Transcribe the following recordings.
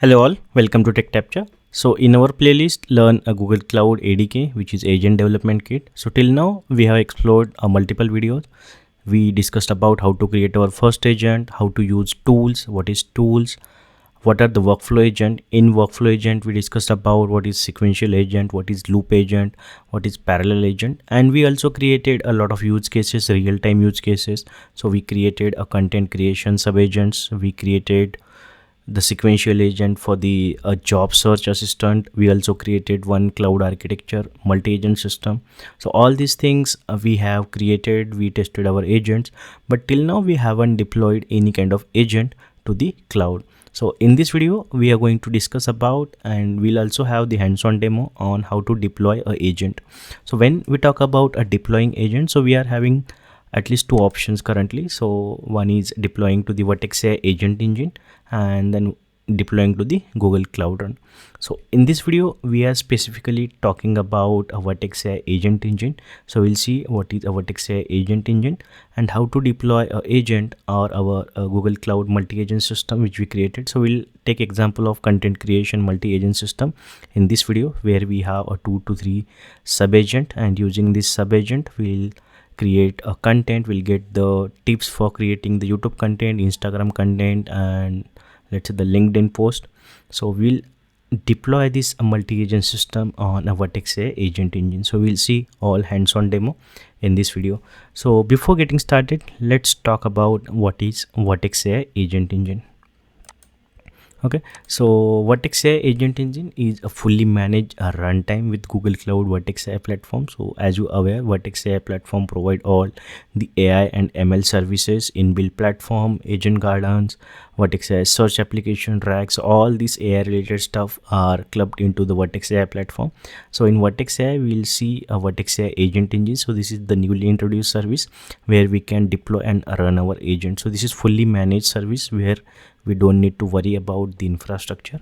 Hello all, welcome to TechTrapture. So in our playlist, learn a Google Cloud ADK, which is Agent Development Kit. So till now, we have explored multiple videos. We discussed about how to create our first agent, how to use tools, what is tools, what are the workflow agent. In workflow agent, we discussed about what is sequential agent, what is loop agent, what is parallel agent. And we also created a lot of use cases, real-time use cases. So we created a content creation sub-agents. We created the sequential agent for the job search assistant. We also created one cloud architecture multi-agent system. So all these things we have created, we tested our agents, but till now we haven't deployed any kind of agent to the cloud. So in this video we are going to discuss about, and we'll also have the hands-on demo on how to deploy a agent. So when we talk about a deploying agent, so we are having at least two options currently. So one is deploying to the Vertex AI Agent Engine, and then deploying to the Google Cloud Run. So in this video we are specifically talking about a Vertex AI Agent Engine. So we'll see what is a Vertex AI Agent Engine and how to deploy a agent or our Google Cloud multi-agent system which we created. So we'll take example of content creation multi-agent system in this video, where we have a 2 to 3 sub-agent, and using this sub-agent we'll create a content. We'll get the tips for creating the YouTube content, Instagram content, and let's say the LinkedIn post. So we'll deploy this multi-agent system on a Vertex AI Agent Engine. So we'll see all hands-on demo in this video. So before getting started, let's talk about what is Vertex AI Agent Engine. Okay, so Vertex AI Agent Engine is a fully managed runtime with Google Cloud Vertex AI platform. So as you are aware, Vertex AI platform provide all the AI and ML services, inbuilt platform, agent gardens, Vertex AI search application racks. All these AI related stuff are clubbed into the Vertex AI platform. So in Vertex AI, we'll see a Vertex AI Agent Engine. So this is the newly introduced service where we can deploy and run our agent. So this is fully managed service where we don't need to worry about the infrastructure.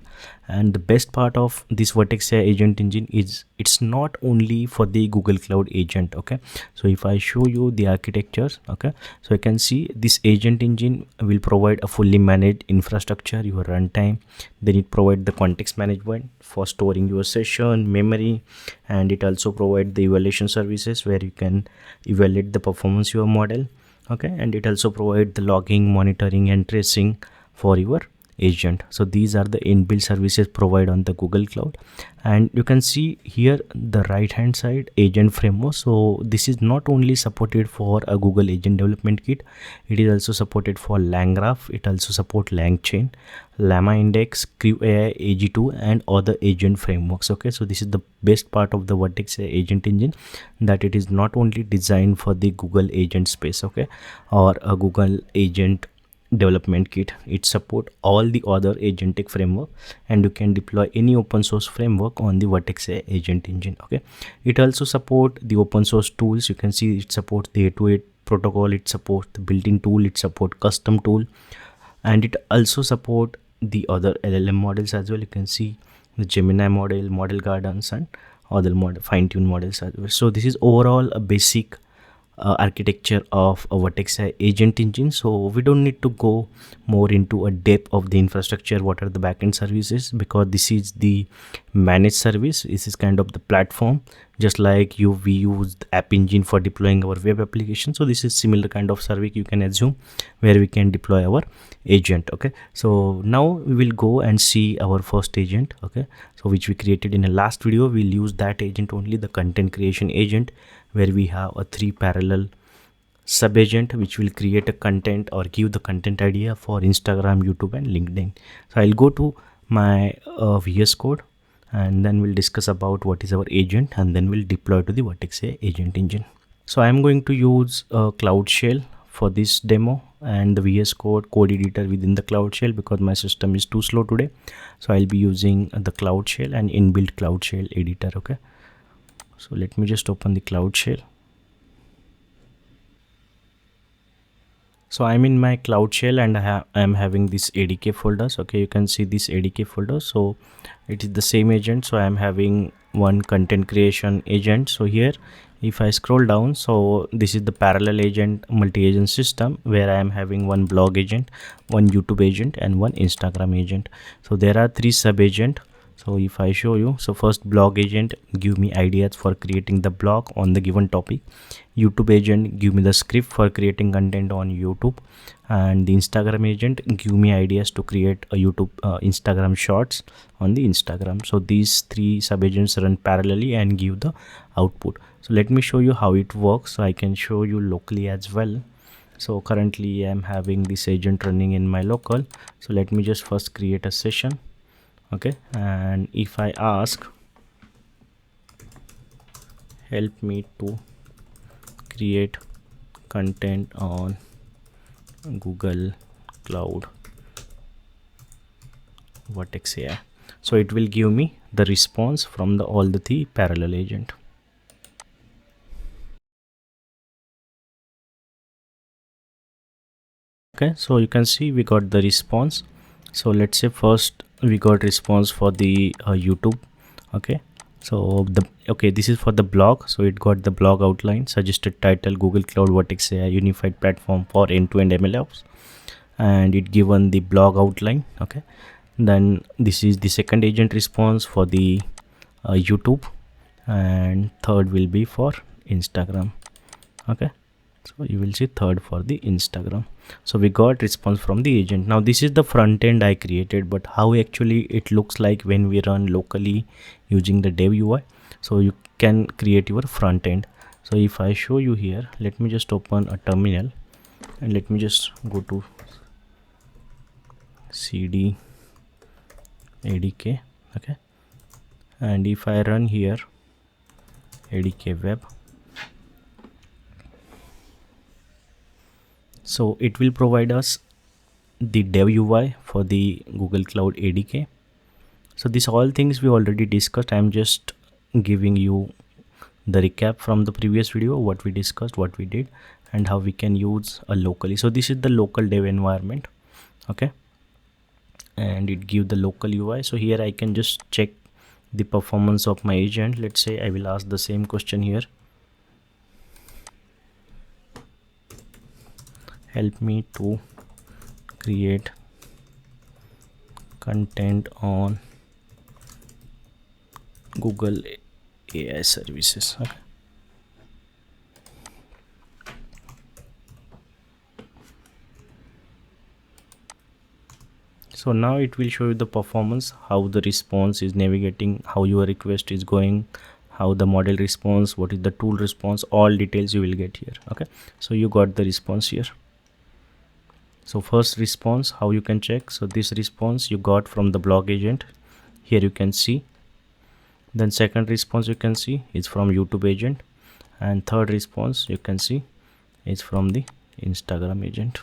And the best part of this Vertex AI Agent Engine is it's not only for the Google Cloud agent. Okay, so if I show you the architectures, okay, so you can see this agent engine will provide a fully managed infrastructure, your runtime. Then it provide the context management for storing your session memory, and it also provide the evaluation services where you can evaluate the performance of your model. Okay, and it also provide the logging, monitoring, and tracing for your agent. So these are the inbuilt services provided on the Google Cloud. And you can see here the right hand side agent framework. So this is not only supported for a Google Agent Development Kit, it is also supported for LangGraph, it also support LangChain, Llama Index, Crew AI, AG2, and other agent frameworks. Okay, so this is the best part of the Vertex AI Agent Engine, that it is not only designed for the Google agent space, okay, or a Google Agent Development Kit. It support all the other agentic framework, and you can deploy any open source framework on the Vertex AI Agent Engine. Okay, it also support the open source tools. You can see it supports the 808 protocol, it supports the built-in tool, it support custom tool, and it also support the other LLM models as well. You can see the Gemini model, model gardens, and other fine-tuned models as well. So this is overall a basic architecture of a Vertex AI Agent Engine. So we don't need to go more into a depth of the infrastructure, what are the backend services, because this is the managed service. This is kind of the platform, just like we use the App Engine for deploying our web application. So this is similar kind of service you can assume, where we can deploy our agent. Okay, so now we will go and see our first agent. Okay, so which we created in the last video. We'll use that agent only, the content creation agent, where we have a 3 parallel sub agent which will create a content or give the content idea for Instagram, YouTube, and LinkedIn. So I'll go to my VS Code, and then we'll discuss about what is our agent, and then we'll deploy to the Vertex AI Agent Engine. So I'm going to use a Cloud Shell for this demo, and the VS Code code editor within the Cloud Shell, because my system is too slow today. So I'll be using the Cloud Shell and inbuilt Cloud Shell editor. Okay, so let me just open the Cloud Shell. So I'm in my Cloud Shell, and I am having this ADK folders. Okay, you can see this ADK folder. So it is the same agent. So I'm having one content creation agent. So here If I scroll down, so this is the parallel agent multi-agent system where I am having one blog agent, one YouTube agent, and one Instagram agent. So there are three sub agent. So if I show you, so first blog agent give me ideas for creating the blog on the given topic. YouTube agent give me the script for creating content on YouTube, and the Instagram agent give me ideas to create a YouTube Instagram shorts on the Instagram. So these three sub agents run parallelly and give the output. So let me show you how it works, so I can show you locally as well. So currently I'm having this agent running in my local. So let me just first create a session. Okay, and if I ask help me to create content on Google Cloud Vertex AI, so it will give me the response from the all the three parallel agent. Okay, so you can see we got the response. So let's say first we got response for the YouTube. Okay, so this is for the blog. So it got the blog outline, suggested title, Google Cloud Vertex AI unified platform for end-to-end MLOps, and it given the blog outline. Okay, then this is the second agent response for the YouTube, and third will be for Instagram. Okay, so you will see third for the Instagram. So we got response from the agent. Now this is the front end I created, but how actually it looks like when we run locally using the dev UI. So you can create your front end. So if I show you here, let me just open a terminal and let me just go to cd ADK. Okay, and if I run here ADK web, so it will provide us the dev UI for the Google Cloud ADK. So these all things we already discussed. I'm just giving you the recap from the previous video, what we discussed, what we did, and how we can use a locally. So this is the local dev environment. Okay, and it gives the local UI. So here I can just check the performance of my agent. Let's say I will ask the same question here. Help me to create content on Google AI services. Okay. So now it will show you the performance, how the response is navigating, how your request is going, how the model response, what is the tool response, all details you will get here. Okay, so you got the response here. So first response, how you can check. So this response you got from the blog agent. Here you can see. Then second response you can see is from YouTube agent, and third response you can see is from the Instagram agent.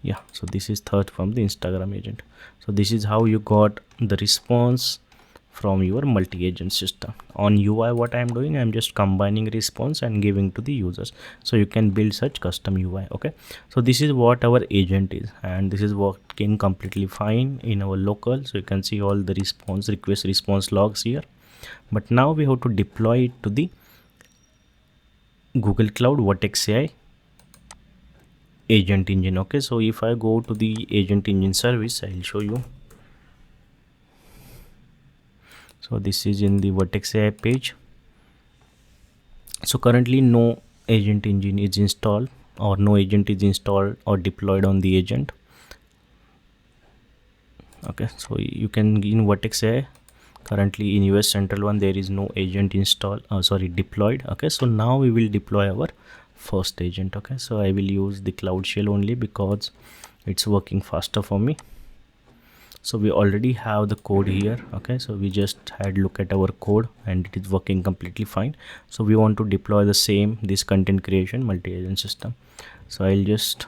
Yeah, so this is third from the Instagram agent. So this is how you got the response from your multi-agent system. On UI, what I am doing, I am just combining response and giving to the users, so you can build such custom UI. Okay, so this is what our agent is, and this is working completely fine in our local. So you can see all the response request response logs here. But now we have to deploy it to the Google Cloud Vertex AI Agent Engine. Okay, so if I go to the Agent Engine service, I'll show you. So this is in the Vertex AI page. So currently no Agent Engine is installed, or no agent is installed or deployed on the agent. Okay, so you can in Vertex AI currently in US Central 1 there is no agent installed, deployed. Okay, so now we will deploy our first agent. Okay, so I will use the Cloud Shell only because it's working faster for me. So we already have the code here. Okay, so we just had look at our code and it is working completely fine. So we want to deploy the same this content creation multi-agent system. So I'll just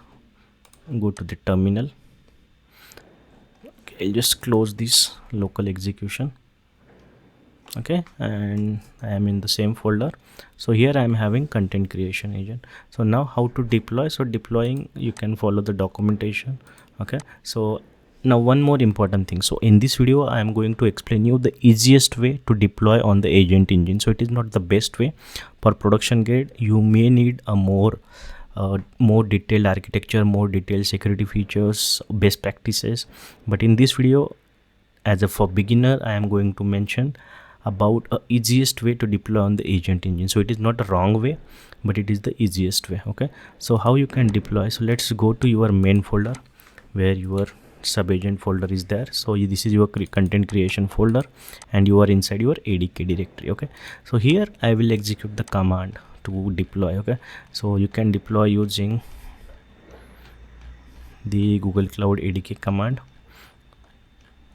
go to the terminal. Okay, I'll just close this local execution. Okay, and I am in the same folder. So here I am having content creation agent. So now how to deploy? So deploying, you can follow the documentation. Okay, so Now one more important thing, so in this video I am going to explain you the easiest way to deploy on the agent engine. So it is not the best way. For production grade you may need a more detailed architecture, more detailed security features, best practices, but in this video, as a for beginner, I am going to mention about a easiest way to deploy on the agent engine. So it is not a wrong way, but it is the easiest way. Okay, so how you can deploy? So let's go to your main folder where your sub agent folder is there. So this is your content creation folder and you are inside your ADK directory. Okay, so here I will execute the command to deploy. Okay, so you can deploy using the Google Cloud ADK command.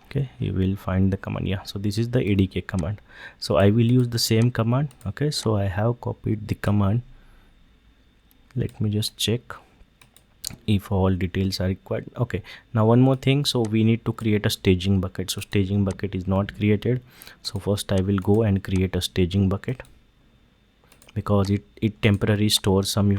Okay, you will find the command. Yeah, so this is the ADK command. So I will use the same command. Okay, so I have copied the command. Let me just check if all details are required. Okay, now one more thing, so we need to create a staging bucket. So staging bucket is not created, so first I will go and create a staging bucket, because it temporarily stores some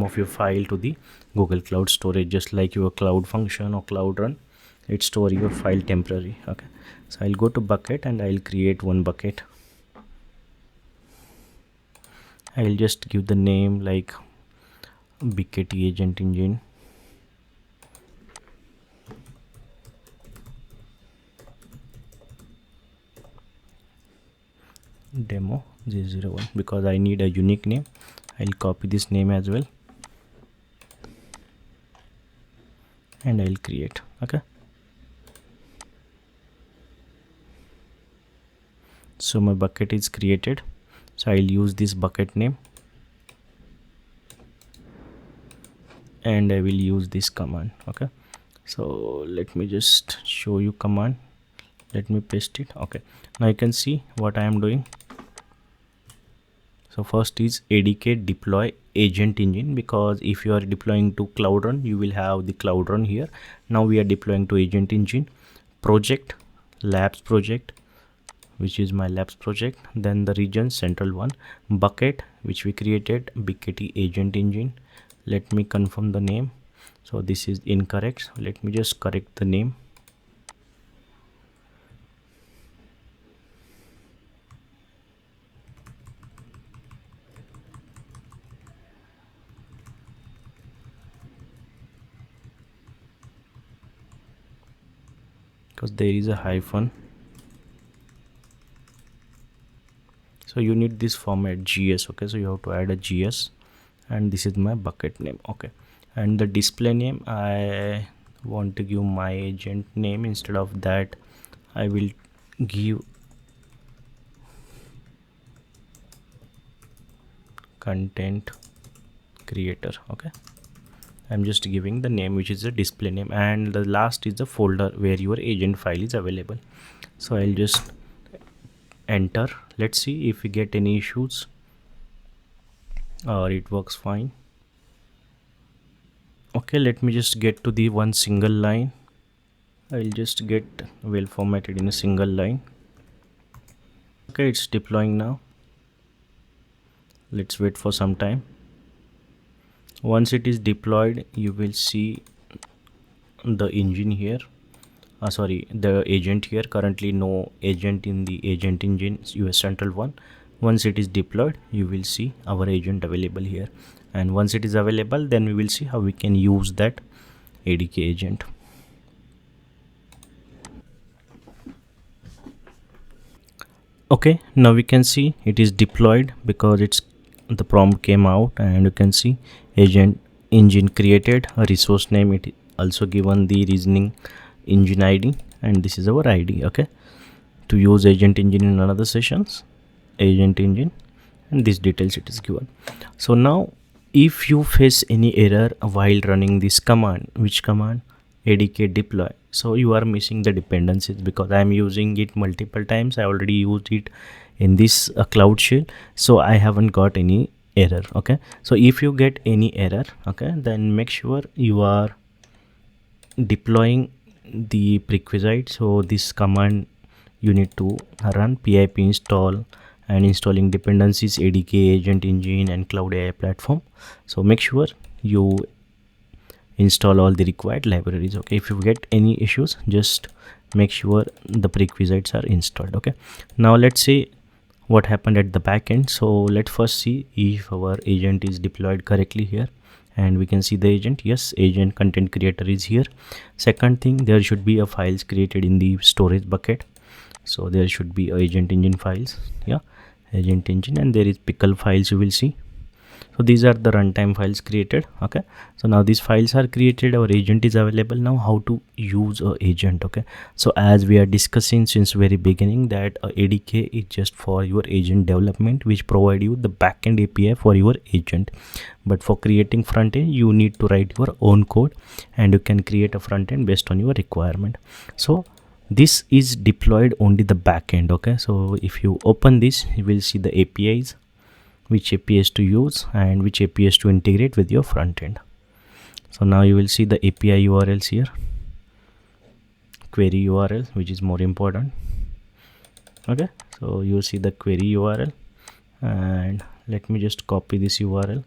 of your file to the Google Cloud storage, just like your Cloud Function or Cloud Run. It store your file temporary. Okay, so I'll go to bucket and I'll create one bucket. I'll just give the name like ADK Agent Engine demo 001 because I need a unique name. I'll copy this name as well and I'll create. Okay, so my bucket is created, so I'll use this bucket name and I will use this command. Okay, so let me just show you command. Let me paste it. Okay, now you can see what I am doing. So first is ADK deploy agent engine, because if you are deploying to Cloud Run you will have the Cloud Run here. Now we are deploying to agent engine. Project, labs project, which is my labs project, then the region central one, bucket which we created ADK Agent Engine. Let me confirm the name. So this is incorrect, so let me just correct the name. Because there is a hyphen, so you need this format GS. Okay, so you have to add a GS and this is my bucket name. Okay, and the display name, I want to give my agent name. Instead of that I will give content creator. Okay, I'm just giving the name which is the display name, and the last is the folder where your agent file is available. So I'll just enter. Let's see if we get any issues or it works fine. Okay, let me just get to the one single line. I'll just get well formatted in a single line. Okay, it's deploying now. Let's wait for some time. Once it is deployed you will see the engine here, the agent here. Currently no agent in the agent engine US central one. Once it is deployed you will see our agent available here, and once it is available then we will see how we can use that ADK agent. Okay, now we can see it is deployed because the prompt came out and you can see agent engine created, a resource name, it also given the reasoning engine ID, and this is our ID. Okay, to use agent engine in another sessions, agent engine, and these details it is given. So now if you face any error while running this command, which command? ADK deploy, so you are missing the dependencies, because I am using it multiple times. I already used it in this cloud shell, so I haven't got any error. Okay, so if you get any error, okay, then make sure you are deploying the prerequisite. So this command you need to run pip install and installing dependencies ADK Agent Engine and Cloud AI platform. So make sure you install all the required libraries. Okay, if you get any issues, just make sure the prerequisites are installed. Okay, now let's see what happened at the back end. So let's first see if our agent is deployed correctly here, and we can see the agent. Yes, agent content creator is here. Second thing, there should be a files created in the storage bucket. So there should be agent engine files. Yeah, agent engine, and there is pickle files you will see. So these are the runtime files created. Okay, so now these files are created, our agent is available. Now how to use a agent? Okay, so as we are discussing since very beginning that ADK is just for your agent development, which provide you the backend API for your agent. But for creating front end, you need to write your own code, and you can create a front end based on your requirement. So this is deployed only the backend. Okay, so if you open this, you will see the APIs, which APIs to use and which APIs to integrate with your front end. So now you will see the API URLs here, query URL, which is more important. Okay, so you see the query URL, and let me just copy this URL.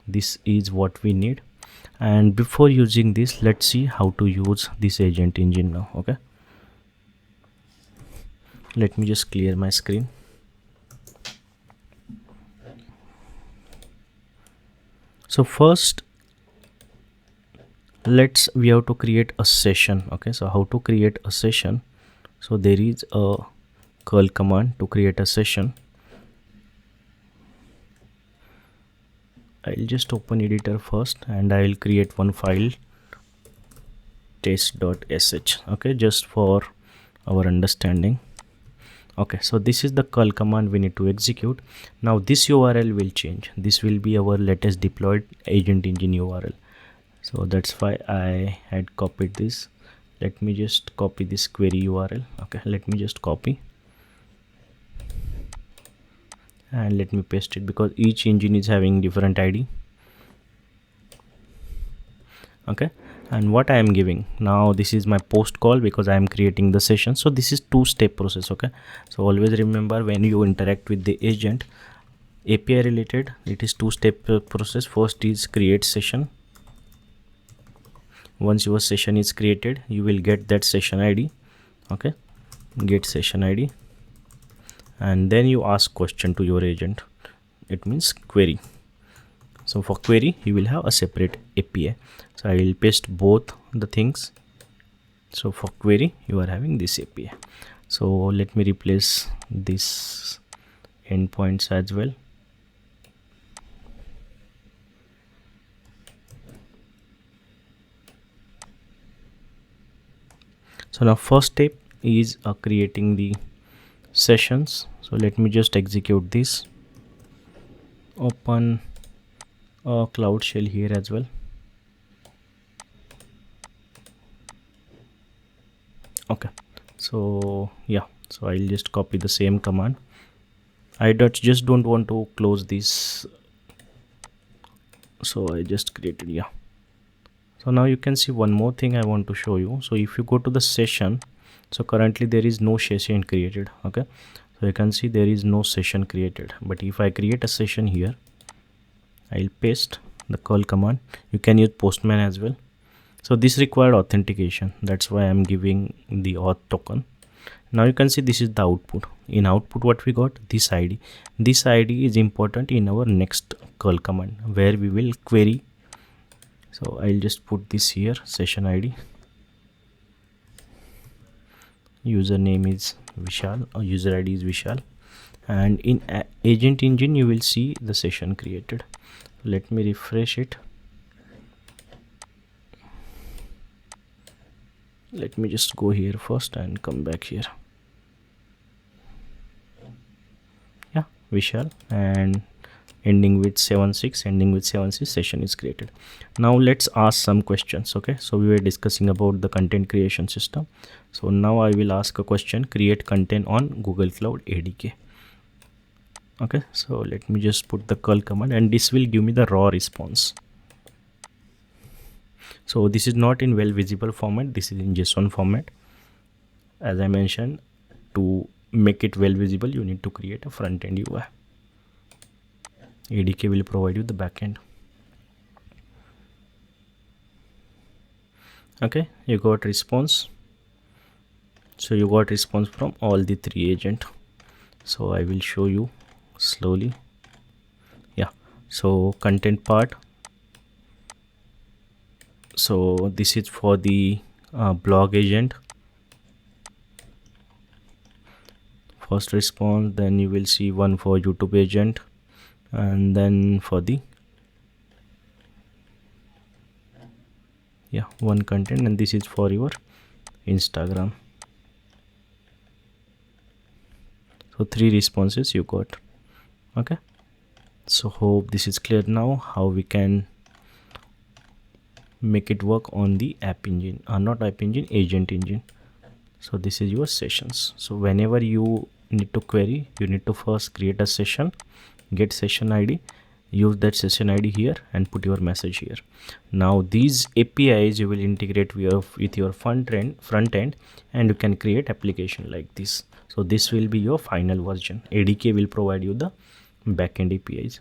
This is what we need. And before using this, let's see how to use this agent engine now. Okay, let me just clear my screen. So first, we have to create a session. Okay, so how to create a session? So there is a curl command to create a session. I'll just open editor first, and I'll create one file, test.sh. okay, just for our understanding. Okay, so this is the curl command we need to execute. Now this URL will change. This will be our latest deployed agent engine URL. So that's why I had copied this. Let me just copy this query URL. Okay, let me just copy and let me paste it, because each engine is having different ID. Okay, and what I am giving now, this is my post call, because I am creating the session. So this is two-step process. Okay, so always remember, when you interact with the agent API related, it is two-step process. First is create session. Once your session is created, you will get that session ID. Okay, get session ID, and then you ask question to your agent. It means query. So for query, you will have a separate API. So I will paste both the things. So for query, you are having this API. So let me replace this endpoints as well. So now first step is creating the sessions. So let me just execute this. Open a cloud shell here as well. Okay, so yeah, so I'll just copy the same command. I just don't want to close this, so I just created. Yeah, so now you can see one more thing I want to show you. So if you go to the session, so currently there is no session created. Okay, so you can see there is no session created. But if I create a session here, I'll paste the curl command. You can use Postman as well. So this required authentication, that's why I'm giving the auth token. Now you can see this is the output. In output, what we got? This ID. This ID is important in our next curl command, where we will query. So I'll just put this here, session ID. Username is Vishal, or user ID is Vishal, and in agent engine you will see the session created. Let me refresh it. Let me just go here first and come back here. Yeah, Vishal, and ending with 76, session is created. Now let's ask some questions. Okay, so we were discussing about the content creation system. So now I will ask a question: create content on Google Cloud ADK. Okay, so let me just put the curl command, and this will give me the raw response. So this is not in well visible format, this is in JSON format. As I mentioned, to make it well visible, you need to create a front end UI. ADK will provide you the backend. Okay, you got response. So you got response from all the three agent. So I will show you slowly. Yeah, so content part. So this is for the blog agent, first response. Then you will see one for YouTube agent, and then for the one content, and this is for your Instagram. So three responses you got. Okay, so hope this is clear now how we can make it work on the app engine, not app engine, agent engine. So this is your sessions. So whenever you need to query, you need to first create a session, get session ID, use that session ID here and put your message here. Now these APIs you will integrate with your front end, and you can create application like this. So this will be your final version. ADK will provide you the backend APIs.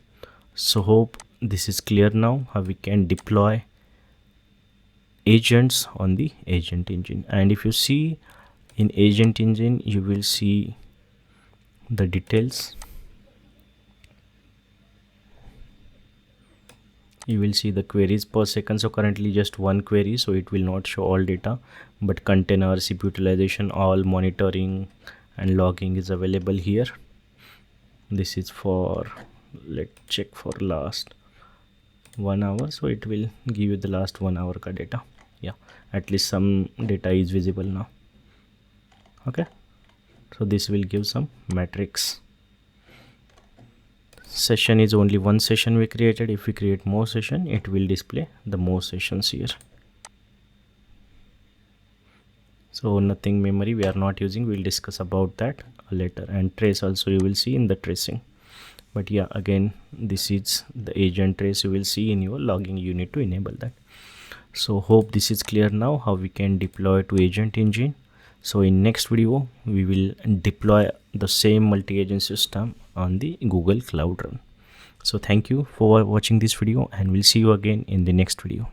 So hope this is clear now how we can deploy agents on the agent engine. And if you see in agent engine, you will see the details. You will see the queries per second. So currently just one query, so it will not show all data, but container, CPU utilization, all monitoring and logging is available here. This is for, let's check for last 1 hour, so it will give you the last 1 hour ka data. Yeah, at least some data is visible now. Okay, so this will give some metrics. Session is only one session we created. If we create more session, it will display the more sessions here. So nothing memory we are not using, we'll discuss about that later. And trace also you will see in the tracing. But yeah, again, this is the agent trace you will see in your logging. You need to enable that. So hope this is clear now how we can deploy to agent engine. So in next video we will deploy the same multi-agent system on the Google Cloud Run. So thank you for watching this video, and we'll see you again in the next video.